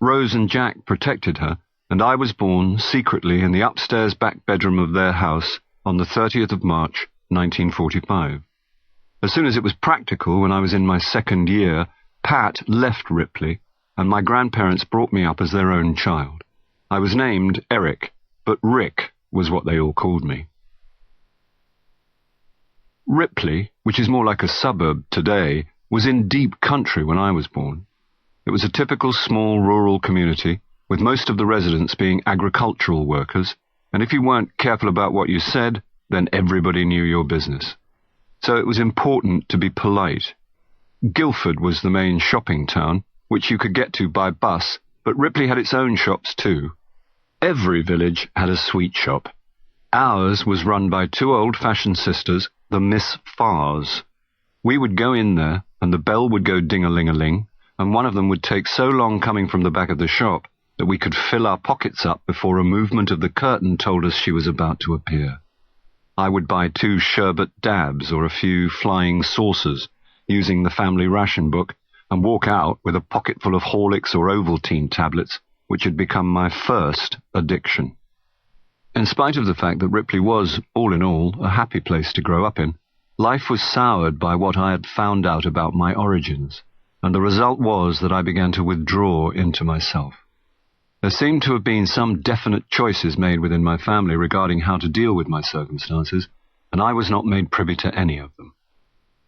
Rose and Jack protected her, and I was born secretly in the upstairs back bedroom of their house on the 30th of March, 1945. As soon as it was practical, when I was in my second year, Pat left Ripley, and my grandparents brought me up as their own child. I was named Eric, but Rick was what they all called me. Ripley, which is more like a suburb today, was in deep country when I was born. It was a typical small rural community, with most of the residents being agricultural workers, and if you weren't careful about what you said, then everybody knew your business. So it was important to be polite. Guildford was the main shopping town, which you could get to by bus, but Ripley had its own shops too. Every village had a sweet shop. Ours was run by two old-fashioned sisters, the Miss Farrs. We would go in there, and the bell would go ding-a-ling-a-ling, and one of them would take so long coming from the back of the shop that we could fill our pockets up before a movement of the curtain told us she was about to appear. I would buy 2 sherbet dabs or a few flying saucers, using the family ration book, and walk out with a pocketful of Horlicks or Ovaltine tablets, which had become my first addiction. In spite of the fact that Ripley was, all in all, a happy place to grow up in, life was soured by what I had found out about my origins, and the result was that I began to withdraw into myself. There seemed to have been some definite choices made within my family regarding how to deal with my circumstances, and I was not made privy to any of them.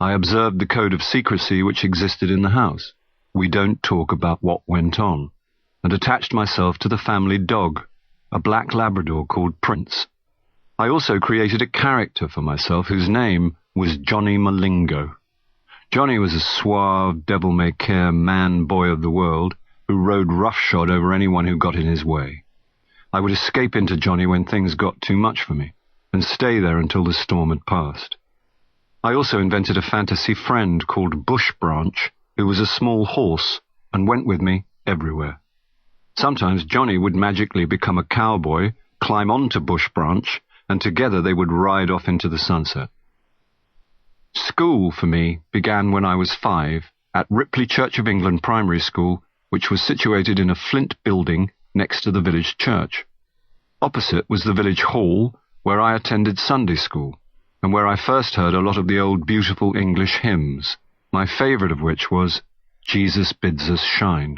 I observed the code of secrecy which existed in the house. We don't talk about what went on, and attached myself to the family dog, a black Labrador called Prince. I also created a character for myself whose name was Johnny Malingo. Johnny was a suave, devil-may-care man-boy of the world who rode roughshod over anyone who got in his way. I would escape into Johnny when things got too much for me, and stay there until the storm had passed. I also invented a fantasy friend called Bush Branch, who was a small horse and went with me everywhere. Sometimes Johnny would magically become a cowboy, climb onto Bush Branch, and together they would ride off into the sunset. School, for me, began when I was 5 at Ripley Church of England Primary School, which was situated in a flint building next to the village church. Opposite was the village hall, where I attended Sunday school, and where I first heard a lot of the old beautiful English hymns, my favourite of which was Jesus Bids Us Shine.